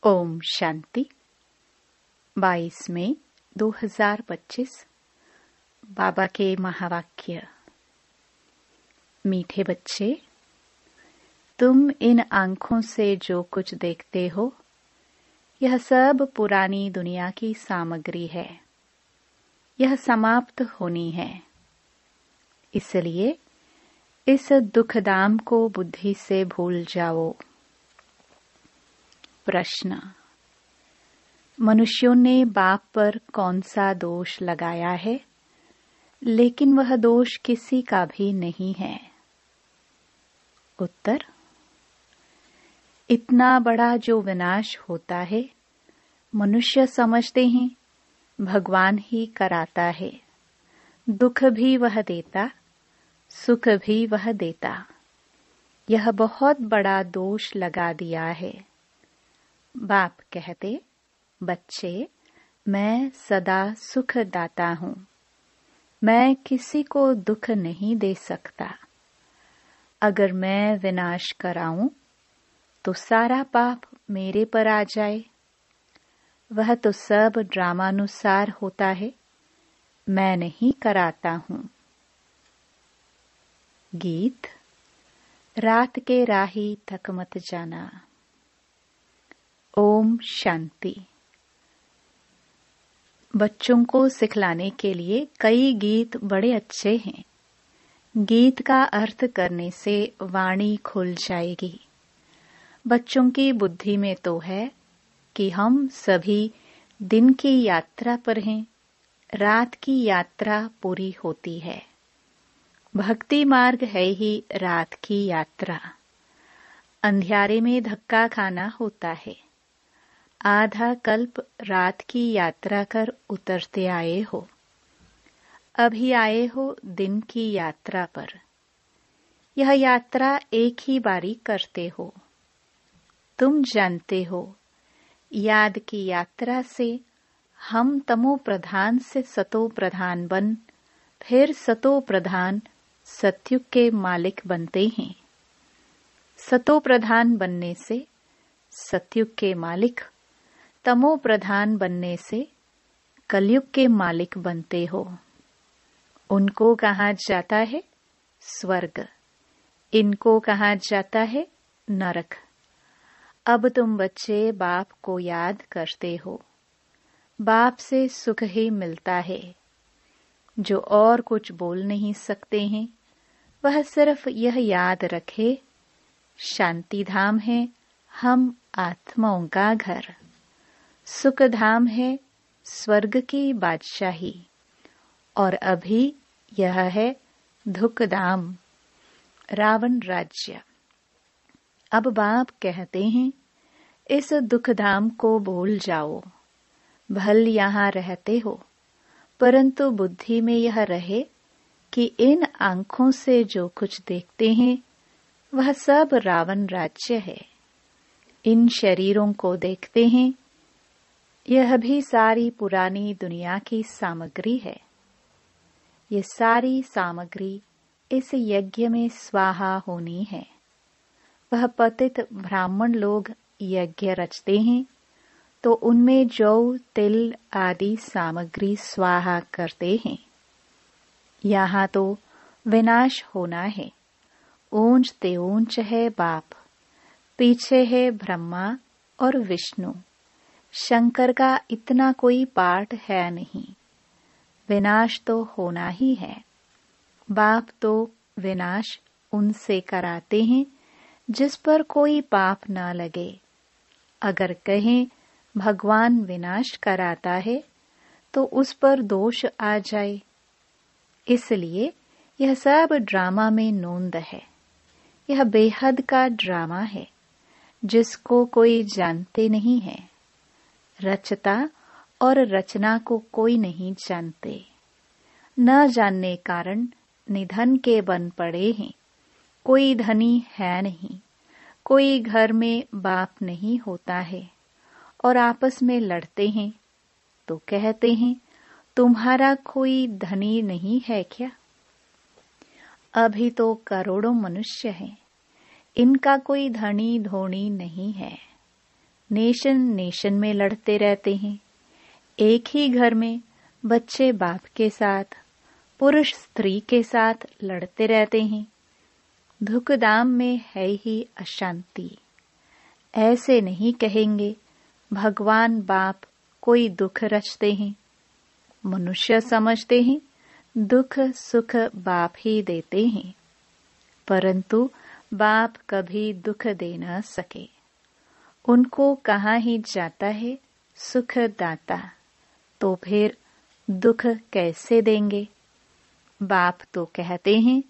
ओम शांति। 22 मई 2025। बाबा के महावाक्य। मीठे बच्चे, तुम इन आंखों से जो कुछ देखते हो, यह सब पुरानी दुनिया की सामग्री है। यह समाप्त होनी है। इसलिए इस दुखधाम को बुद्धि से भूल जाओ। प्रश्न। मनुष्यों ने बाप पर कौन सा दोष लगाया है, लेकिन वह दोष किसी का भी नहीं है? उत्तर। इतना बड़ा जो विनाश होता है, मनुष्य समझते हैं भगवान ही कराता है। दुख भी वह देता, सुख भी वह देता। यह बहुत बड़ा दोष लगा दिया है। बाप कहते, बच्चे, मैं सदा सुख दाता हूँ। मैं किसी को दुख नहीं दे सकता। अगर मैं विनाश कराऊं, तो सारा पाप मेरे पर आ जाए। वह तो सब ड्रामानुसार होता है, मैं नहीं कराता हूँ। गीत। रात के राही तक मत जाना। ओम शांति। बच्चों को सिखलाने के लिए कई गीत बड़े अच्छे हैं। गीत का अर्थ करने से वाणी खुल जाएगी। बच्चों की बुद्धि में तो है कि हम सभी दिन की यात्रा पर हैं, रात की यात्रा पूरी होती है। भक्ति मार्ग है ही रात की यात्रा। अंधियारे में धक्का खाना होता है। आधा कल्प रात की यात्रा कर उतरते आए हो। अभी आए हो दिन की यात्रा पर। यह यात्रा एक ही बारी करते हो। तुम जानते हो, याद की यात्रा से हम तमो प्रधान से सतो प्रधान बन, फिर सतो प्रधान सतयुग के मालिक बनते हैं। सतो प्रधान बनने से सतयुग के मालिक, तमो प्रधान बनने से कलयुग के मालिक बनते हो। उनको कहा जाता है स्वर्ग, इनको कहा जाता है नरक। अब तुम बच्चे बाप को याद करते हो। बाप से सुख ही मिलता है। जो और कुछ बोल नहीं सकते हैं, वह सिर्फ यह याद रखे, शांति धाम है हम आत्माओं का घर। सुख धाम है स्वर्ग की बादशाही, और अभी यह है दुख धाम, रावण राज्य। अब बाप कहते हैं, इस दुख धाम को भूल जाओ। भल यहाँ रहते हो, परंतु बुद्धि में यह रहे कि इन आंखों से जो कुछ देखते हैं, वह सब रावण राज्य है। इन शरीरों को देखते हैं, यह भी सारी पुरानी दुनिया की सामग्री है। ये सारी सामग्री इस यज्ञ में स्वाहा होनी है। वह पतित ब्राह्मण लोग यज्ञ रचते हैं, तो उनमें जौ, तिल आदि सामग्री स्वाहा करते हैं। यहाँ तो विनाश होना है। ऊंच ते ऊंच है बाप, पीछे है ब्रह्मा और विष्णु। शंकर का इतना कोई पाठ है नहीं। विनाश तो होना ही है। बाप तो विनाश उनसे कराते हैं जिस पर कोई पाप न लगे। अगर कहें भगवान विनाश कराता है, तो उस पर दोष आ जाए। इसलिए यह सब ड्रामा में नोंद है। यह बेहद का ड्रामा है, जिसको कोई जानते नहीं है। रचता और रचना को कोई नहीं जानते। न जानने कारण निधन के बन पड़े हैं। कोई धनी है नहीं। कोई घर में बाप नहीं होता है और आपस में लड़ते हैं, तो कहते हैं, तुम्हारा कोई धनी नहीं है क्या? अभी तो करोड़ों मनुष्य हैं, इनका कोई धनी धोनी नहीं है। नेशन नेशन में लड़ते रहते हैं। एक ही घर में बच्चे बाप के साथ, पुरुष स्त्री के साथ लड़ते रहते हैं। दुख दाम में है ही अशांति। ऐसे नहीं कहेंगे भगवान बाप कोई दुख रचते हैं। मनुष्य समझते हैं दुख सुख बाप ही देते हैं, परंतु बाप कभी दुख दे न सके। उनको कहाँ ही जाता है सुख दाता, तो फिर दुख कैसे देंगे। बाप तो कहते हैं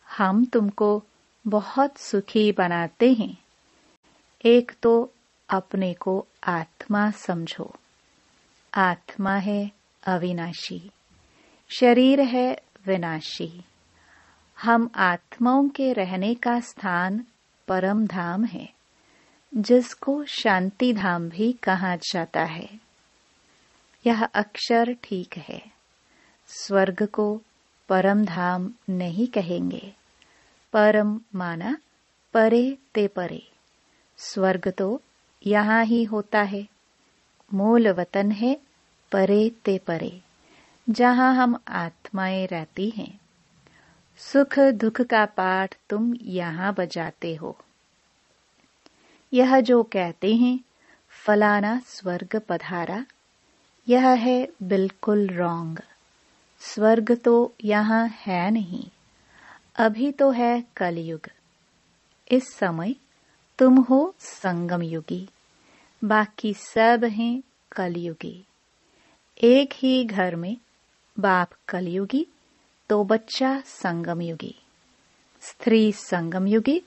हम तुमको बहुत सुखी बनाते हैं। एक तो अपने को आत्मा समझो। आत्मा है अविनाशी, शरीर है विनाशी। हम आत्माओं के रहने का स्थान परम धाम है, जिसको शांति धाम भी कहा जाता है। यह अक्षर ठीक है। स्वर्ग को परम धाम नहीं कहेंगे। परम माना परे ते परे। स्वर्ग तो यहाँ ही होता है। मूल वतन है परे ते परे, जहाँ हम आत्माएं रहती हैं। सुख दुख का पाठ तुम यहाँ बजाते हो। यह जो कहते हैं फलाना स्वर्ग पधारा, यह है बिल्कुल रॉन्ग। स्वर्ग तो यहाँ है नहीं। अभी तो है कलयुग। इस समय तुम हो संगम युगी, बाकी सब हैं कलयुगी। एक ही घर में बाप कलयुगी तो बच्चा संगम युगी, स्त्री संगम युगी,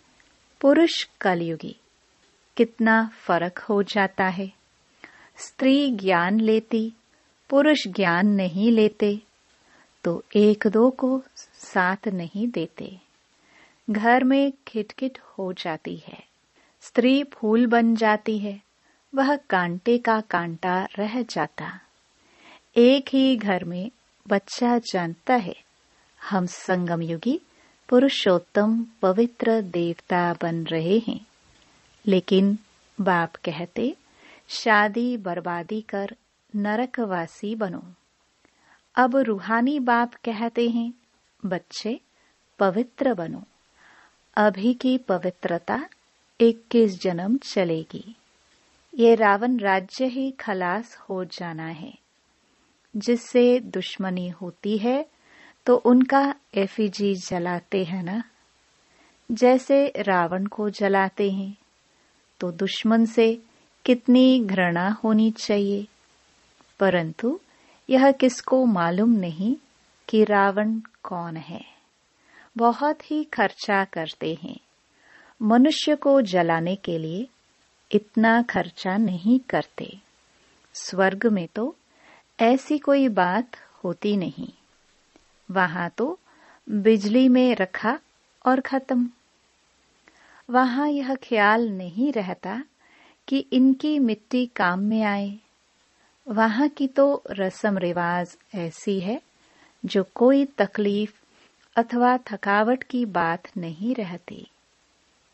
पुरुष कलयुगी। कितना फर्क हो जाता है। स्त्री ज्ञान लेती, पुरुष ज्ञान नहीं लेते, तो एक दो को साथ नहीं देते। घर में खिटखिट हो जाती है। स्त्री फूल बन जाती है, वह कांटे का कांटा रह जाता। एक ही घर में बच्चा जानता है हम संगम युगी पुरुषोत्तम पवित्र देवता बन रहे हैं, लेकिन बाप कहते शादी बर्बादी कर नरकवासी बनो। अब रूहानी बाप कहते हैं बच्चे पवित्र बनो। अभी की पवित्रता 21 जन्म चलेगी। ये रावण राज्य ही खलास हो जाना है। जिससे दुश्मनी होती है तो उनका एफिजी जलाते हैं ना। जैसे रावण को जलाते हैं तो दुश्मन से कितनी घृणा होनी चाहिए। परंतु यह किसको मालूम नहीं कि रावण कौन है। बहुत ही खर्चा करते हैं। मनुष्य को जलाने के लिए इतना खर्चा नहीं करते। स्वर्ग में तो ऐसी कोई बात होती नहीं। वहां तो बिजली में रखा और खत्म। वहां यह ख्याल नहीं रहता कि इनकी मिट्टी काम में आए। वहां की तो रस्म रिवाज ऐसी है जो कोई तकलीफ अथवा थकावट की बात नहीं रहती।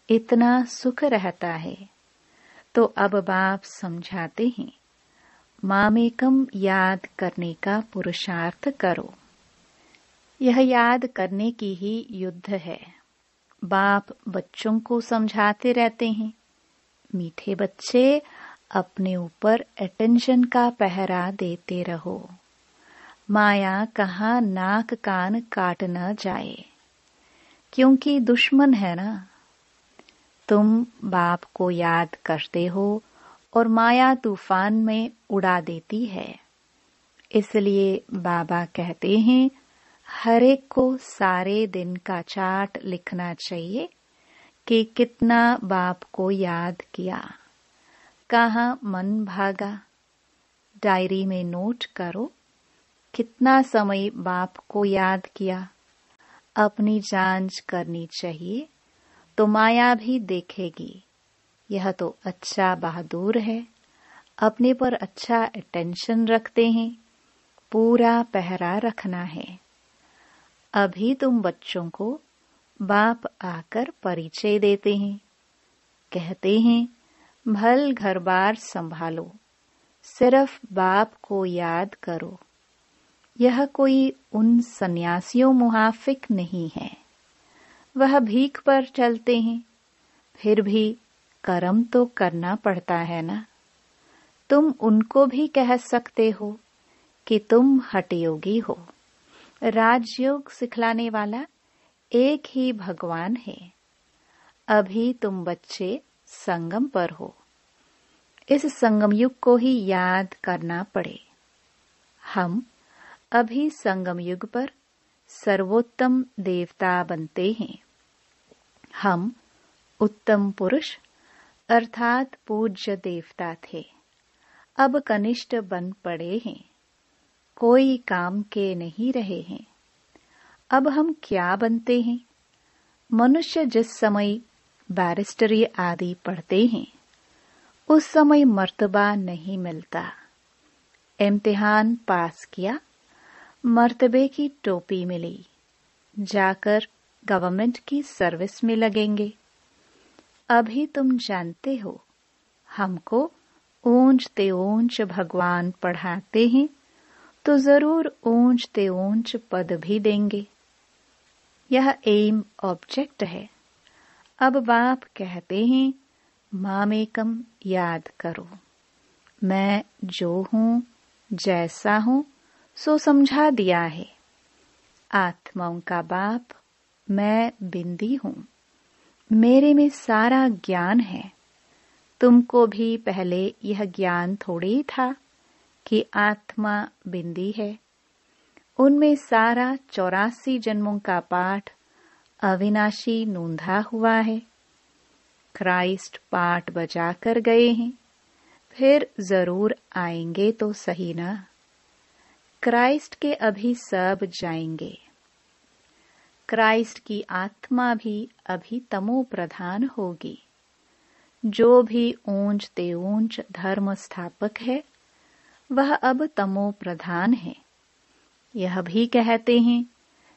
इतना सुख रहता है। तो अब बाप समझाते हैं मामेकम याद करने का पुरुषार्थ करो। यह याद करने की ही युद्ध है। बाप बच्चों को समझाते रहते हैं मीठे बच्चे अपने ऊपर अटेंशन का पहरा देते रहो। माया कहाँ नाक कान काट न जाए, क्योंकि दुश्मन है ना। तुम बाप को याद करते हो और माया तूफान में उड़ा देती है। इसलिए बाबा कहते हैं हर एक को सारे दिन का चार्ट लिखना चाहिए कि कितना बाप को याद किया, कहाँ मन भागा। डायरी में नोट करो कितना समय बाप को याद किया। अपनी जांच करनी चाहिए तो माया भी देखेगी यह तो अच्छा बहादुर है, अपने पर अच्छा अटेंशन रखते हैं। पूरा पहरा रखना है। अभी तुम बच्चों को बाप आकर परिचय देते हैं। कहते हैं भल घर बार संभालो, सिर्फ बाप को याद करो। यह कोई उन सन्यासियों मुहाफिक नहीं है। वह भीख पर चलते हैं, फिर भी कर्म तो करना पड़ता है ना। तुम उनको भी कह सकते हो कि तुम हठयोगी हो। राजयोग सिखलाने वाला एक ही भगवान है। अभी तुम बच्चे संगम पर हो। इस संगम युग को ही याद करना पड़े। हम अभी संगम युग पर सर्वोत्तम देवता बनते हैं। हम उत्तम पुरुष अर्थात पूज्य देवता थे, अब कनिष्ठ बन पड़े हैं, कोई काम के नहीं रहे हैं। अब हम क्या बनते हैं? मनुष्य जिस समय बैरिस्टरी आदि पढ़ते हैं, उस समय मर्तबा नहीं मिलता। इम्तिहान पास किया, मर्तबे की टोपी मिली, जाकर गवर्नमेंट की सर्विस में लगेंगे। अभी तुम जानते हो, हमको ऊंच ते ऊंच भगवान पढ़ाते हैं, तो जरूर ऊंच ते ऊंच पद भी देंगे। यह एम ऑब्जेक्ट है। अब बाप कहते हैं, मामेकम याद करो। मैं जो हूँ, जैसा हूँ, सो समझा दिया है। आत्माओं का बाप मैं बिंदी हूँ। मेरे में सारा ज्ञान है। तुमको भी पहले यह ज्ञान थोड़ी था कि आत्मा बिंदी है। उनमें सारा 84 जन्मों का पाठ अविनाशी नूंधा हुआ है। क्राइस्ट पाठ बजा कर गए हैं, फिर जरूर आएंगे तो सही ना। क्राइस्ट के अभी सब जाएंगे। क्राइस्ट की आत्मा भी अभी तमो प्रधान होगी। जो भी ऊंच ते ऊंच धर्म स्थापक है, वह अब तमो प्रधान है। यह भी कहते हैं,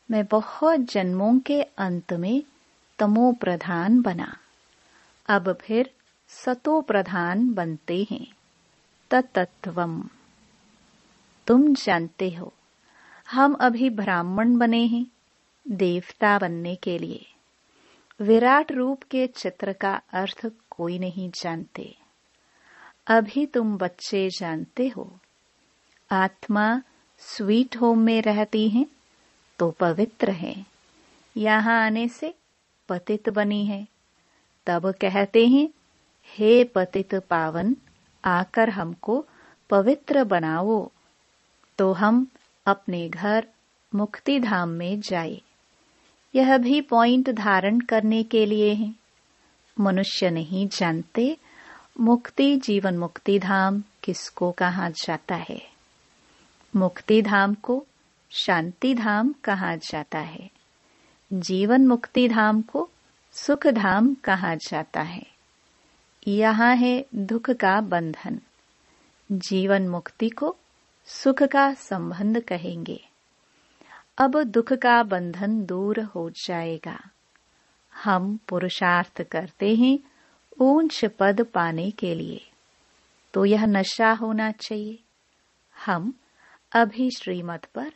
मैं बहुत जन्मों के अंत में तमो प्रधान बना, अब फिर सतो प्रधान बनते हैं। तत्त्वम। तुम जानते हो, हम अभी ब्राह्मण बने हैं देवता बनने के लिए। विराट रूप के चित्र का अर्थ कोई नहीं जानते। अभी तुम बच्चे जानते हो। आत्मा स्वीट होम में रहती है तो पवित्र है। यहाँ आने से पतित बनी है। तब कहते हैं, हे पतित पावन, आकर हमको पवित्र बनाओ, तो हम अपने घर मुक्ति धाम में जाए। यह भी पॉइंट धारण करने के लिए है। मनुष्य नहीं जानते मुक्ति जीवन मुक्ति धाम किसको कहा जाता है। मुक्ति धाम को शांति धाम कहा जाता है। जीवन मुक्ति धाम को सुख धाम कहा जाता है। यहाँ है दुख का बंधन। जीवन मुक्ति को सुख का संबंध कहेंगे। अब दुख का बंधन दूर हो जाएगा। हम पुरुषार्थ करते हैं ऊंच पद पाने के लिए, तो यह नशा होना चाहिए। हम अभी श्रीमत पर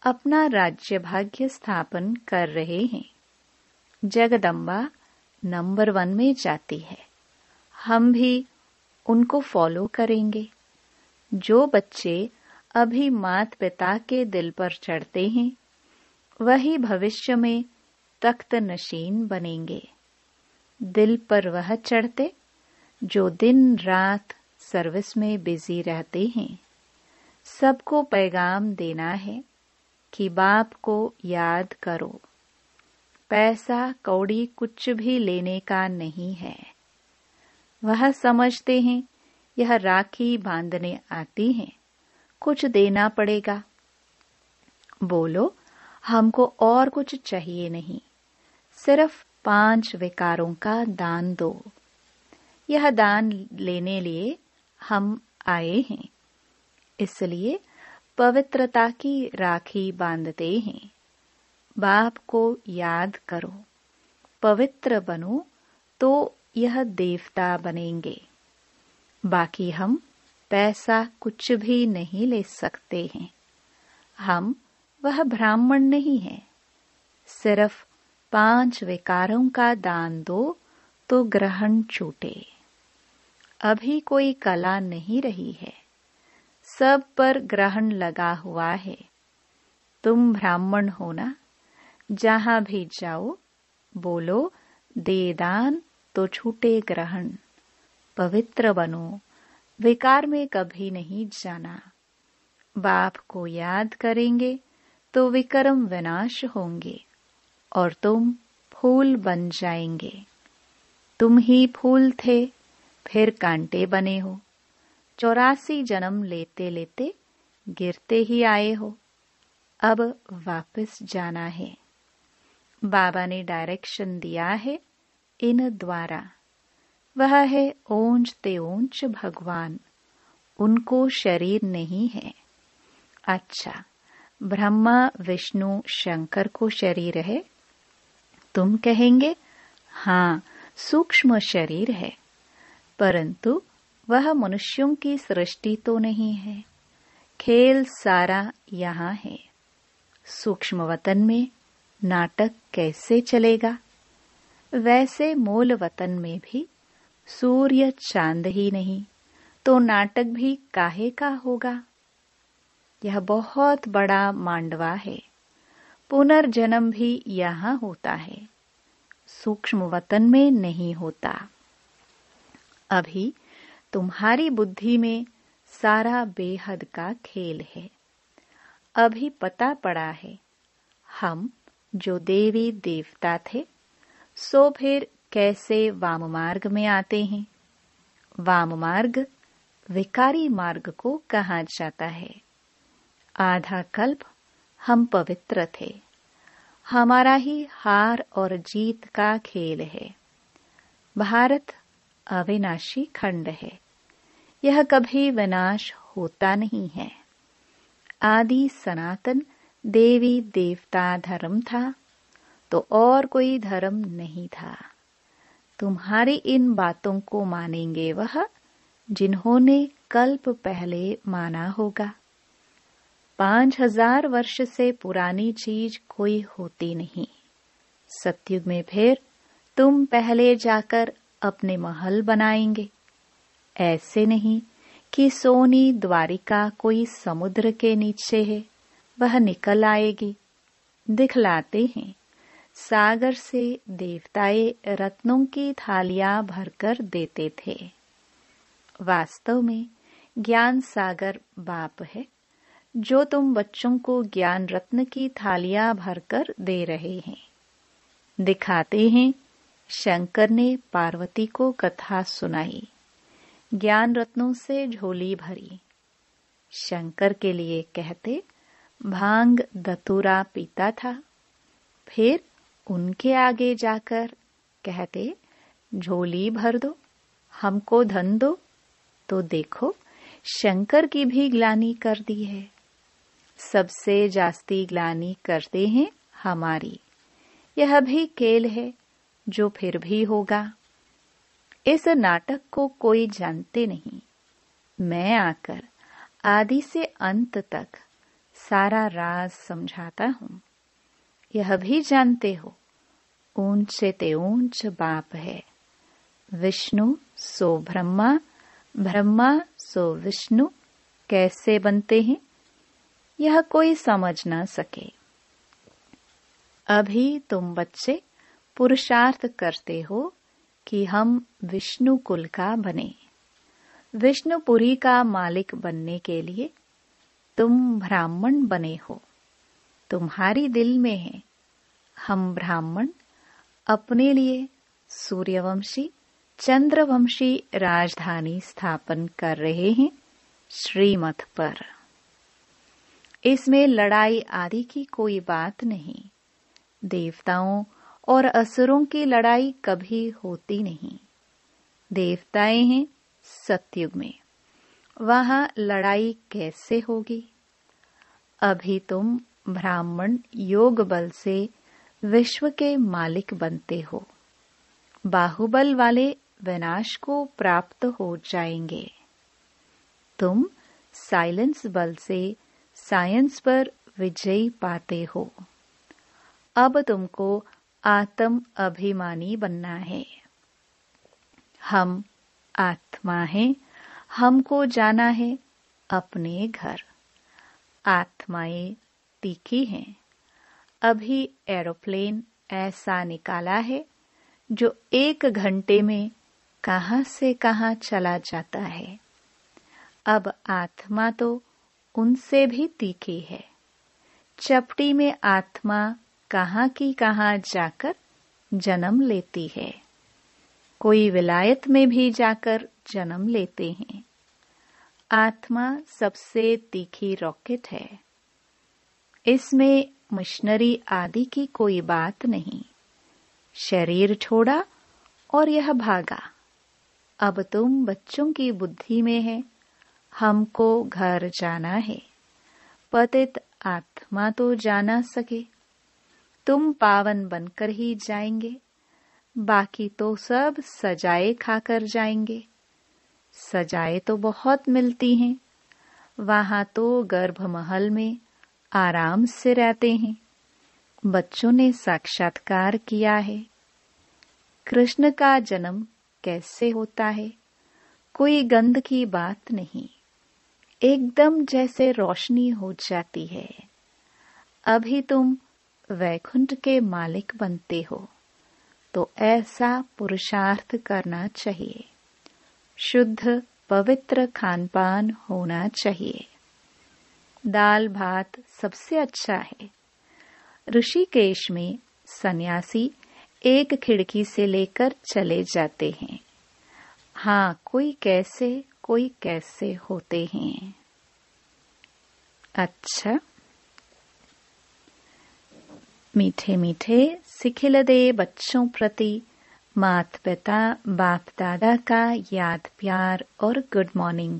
अपना राज्य भाग्य स्थापन कर रहे हैं। जगदम्बा नंबर 1 में जाती है। हम भी उनको फॉलो करेंगे। जो बच्चे अभी माता पिता के दिल पर चढ़ते हैं, वही भविष्य में तख्त नशीन बनेंगे। दिल पर वह चढ़ते जो दिन रात सर्विस में बिजी रहते हैं। सबको पैगाम देना है कि बाप को याद करो। पैसा कौड़ी कुछ भी लेने का नहीं है। वह समझते हैं यह राखी बांधने आती है, कुछ देना पड़ेगा। बोलो, हमको और कुछ चाहिए नहीं, सिर्फ 5 विकारों का दान दो। यह दान लेने लिए हम आए हैं, इसलिए पवित्रता की राखी बांधते हैं। बाप को याद करो, पवित्र बनो तो यह देवता बनेंगे। बाकी हम पैसा कुछ भी नहीं ले सकते हैं। हम वह ब्राह्मण नहीं है। सिर्फ 5 विकारों का दान दो तो ग्रहण छूटे। अभी कोई कला नहीं रही है, सब पर ग्रहण लगा हुआ है। तुम ब्राह्मण हो ना, जहां भी जाओ बोलो दे दान तो छूटे ग्रहण। पवित्र बनो, विकार में कभी नहीं जाना। बाप को याद करेंगे तो विक्रम विनाश होंगे और तुम फूल बन जाएंगे। तुम ही फूल थे, फिर कांटे बने हो। 84 जन्म लेते लेते गिरते ही आए हो। अब वापस जाना है। बाबा ने डायरेक्शन दिया है इन द्वारा। वह है ऊंच ते ऊंच भगवान, उनको शरीर नहीं है। अच्छा, ब्रह्मा विष्णु शंकर को शरीर है? तुम कहेंगे हाँ, सूक्ष्म शरीर है, परंतु वह मनुष्यों की सृष्टि तो नहीं है। खेल सारा यहाँ है। सूक्ष्म वतन में नाटक कैसे चलेगा? वैसे मूल वतन में भी सूर्य चांद ही नहीं तो नाटक भी काहे का होगा? यह बहुत बड़ा मांडवा है। पुनर्जन्म भी यहाँ होता है, सूक्ष्म वतन में नहीं होता। अभी तुम्हारी बुद्धि में सारा बेहद का खेल है। अभी पता पड़ा है हम जो देवी देवता थे सो फिर कैसे वाम मार्ग में आते हैं। वाम मार्ग विकारी मार्ग को कहा जाता है। आधा कल्प हम पवित्र थे। हमारा ही हार और जीत का खेल है। भारत अविनाशी खंड है, यह कभी विनाश होता नहीं है। आदि सनातन देवी देवता धर्म था तो और कोई धर्म नहीं था। तुम्हारी इन बातों को मानेंगे वह जिन्होंने कल्प पहले माना होगा। 5000 वर्ष से पुरानी चीज कोई होती नहीं। सतयुग में फिर तुम पहले जाकर अपने महल बनाएंगे। ऐसे नहीं कि सोनी द्वारिका कोई समुद्र के नीचे है, वह निकल आएगी। दिखलाते हैं सागर से देवताएं रत्नों की थालियां भरकर देते थे। वास्तव में ज्ञान सागर बाप है जो तुम बच्चों को ज्ञान रत्न की थालियां भरकर दे रहे हैं। दिखाते हैं शंकर ने पार्वती को कथा सुनाई, ज्ञान रत्नों से झोली भरी। शंकर के लिए कहते भांग दतूरा पीता था, फिर उनके आगे जाकर कहते झोली भर दो, हमको धन दो। तो देखो शंकर की भी ग्लानि कर दी है। सबसे जास्ती ग्लानि करते हैं हमारी। यह भी खेल है जो फिर भी होगा। इस नाटक को कोई जानते नहीं। मैं आकर आदि से अंत तक सारा राज समझाता हूँ। यह भी जानते हो ऊंच ते ऊंच बाप है। विष्णु सो ब्रह्मा, ब्रह्मा सो विष्णु कैसे बनते हैं यह कोई समझ ना सके। अभी तुम बच्चे पुरुषार्थ करते हो कि हम विष्णु कुल का बने। विष्णुपुरी का मालिक बनने के लिए तुम ब्राह्मण बने हो। तुम्हारी दिल में है हम ब्राह्मण अपने लिए सूर्यवंशी चंद्रवंशी राजधानी स्थापन कर रहे हैं श्रीमत पर। इसमें लड़ाई आदि की कोई बात नहीं। देवताओं और असुरों की लड़ाई कभी होती नहीं। देवताएं हैं सतयुग में, वहां लड़ाई कैसे होगी? अभी तुम ब्राह्मण योग बल से विश्व के मालिक बनते हो। बाहुबल वाले विनाश को प्राप्त हो जाएंगे। तुम साइलेंस बल से साइंस पर विजय पाते हो। अब तुमको आत्म अभिमानी बनना है। हम आत्मा हैं, हमको जाना है अपने घर। आत्माएं तीखी हैं। अभी एरोप्लेन ऐसा निकाला है जो 1 घंटे में कहां से कहां चला जाता है। अब आत्मा तो उनसे भी तीखी है। चपटी में आत्मा कहां की कहां जाकर जन्म लेती है। कोई विलायत में भी जाकर जन्म लेते हैं। आत्मा सबसे तीखी रॉकेट है। इसमें मिशनरी आदि की कोई बात नहीं। शरीर छोड़ा और यह भागा। अब तुम बच्चों की बुद्धि में है, हमको घर जाना है। पतित आत्मा तो जा ना सके। तुम पावन बनकर ही जाएंगे। बाकी तो सब सजाए खाकर जाएंगे। सजाए तो बहुत मिलती हैं। वहां तो गर्भ महल में आराम से रहते हैं। बच्चों ने साक्षात्कार किया है। कृष्ण का जन्म कैसे होता है? कोई गंध की बात नहीं। एकदम जैसे रोशनी हो जाती है। अभी तुम वैकुंठ के मालिक बनते हो, तो ऐसा पुरुषार्थ करना चाहिए। शुद्ध पवित्र खानपान होना चाहिए। दाल भात सबसे अच्छा है। ऋषिकेश में सन्यासी एक खिड़की से लेकर चले जाते हैं। हाँ, कोई कैसे होते हैं। अच्छा, मीठे मीठे सिखिलदे बच्चों प्रति माता पिता बाप दादा का याद प्यार और गुड मॉर्निंग।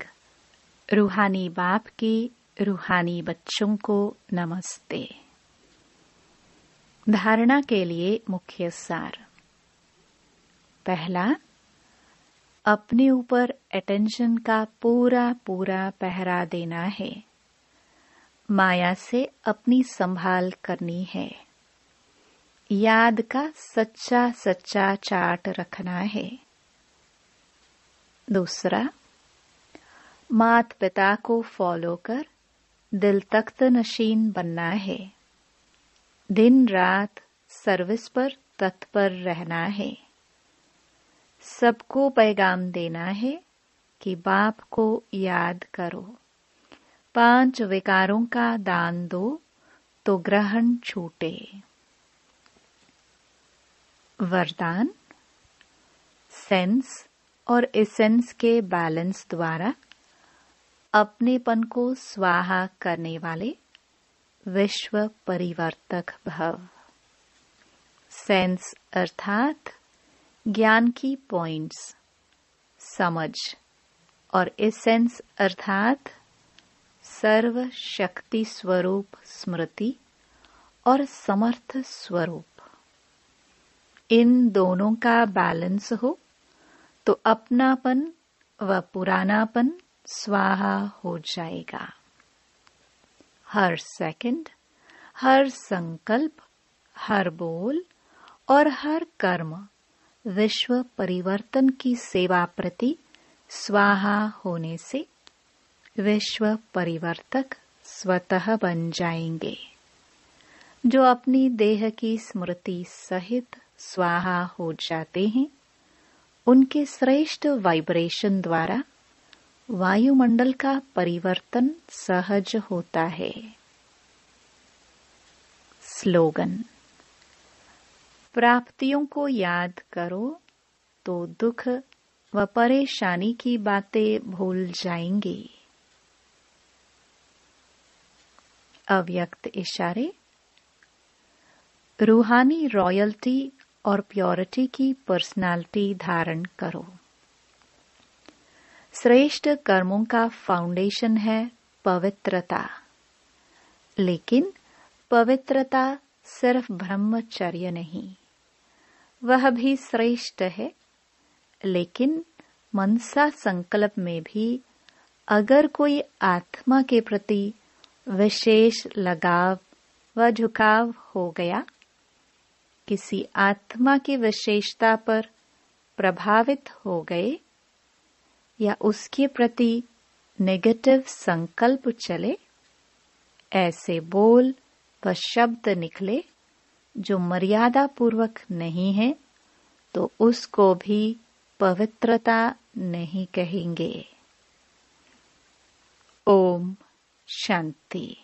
रूहानी बाप की रूहानी बच्चों को नमस्ते। धारणा के लिए मुख्य सार। पहला, अपने ऊपर अटेंशन का पूरा पहरा देना है। माया से अपनी संभाल करनी है। याद का सच्चा चार्ट रखना है। दूसरा, माता पिता को फॉलो कर दिल तख्त नशीन बनना है। दिन रात सर्विस पर तत्पर रहना है। सबको पैगाम देना है कि बाप को याद करो। 5 विकारों का दान दो तो ग्रहण छूटे। वरदान, सेंस और एसेंस के बैलेंस द्वारा अपनेपन को स्वाहा करने वाले विश्व परिवर्तक भव। सेंस अर्थात ज्ञान की पॉइंट्स, समझ, और एसेंस अर्थात सर्व शक्ति स्वरूप स्मृति और समर्थ स्वरूप। इन दोनों का बैलेंस हो तो अपनापन व पुरानापन स्वाहा हो जाएगा। हर सेकंड, हर संकल्प, हर बोल और हर कर्म विश्व परिवर्तन की सेवा प्रति स्वाहा होने से विश्व परिवर्तक स्वतः बन जाएंगे। जो अपनी देह की स्मृति सहित स्वाहा हो जाते हैं, उनके श्रेष्ठ वाइब्रेशन द्वारा वायुमंडल का परिवर्तन सहज होता है। स्लोगन, प्राप्तियों को याद करो तो दुख व परेशानी की बातें भूल जाएंगी। अव्यक्त इशारे, रूहानी रॉयल्टी और प्योरिटी की पर्सनालिटी धारण करो। श्रेष्ठ कर्मों का फाउंडेशन है पवित्रता, लेकिन पवित्रता सिर्फ ब्रह्मचर्य नहीं, वह भी श्रेष्ठ है, लेकिन मनसा संकल्प में भी अगर कोई आत्मा के प्रति विशेष लगाव व झुकाव हो गया, किसी आत्मा की विशेषता पर प्रभावित हो गए या उसके प्रति नेगेटिव संकल्प चले, ऐसे बोल व शब्द निकले जो मर्यादा पूर्वक नहीं है, तो उसको भी पवित्रता नहीं कहेंगे। ओम शांति।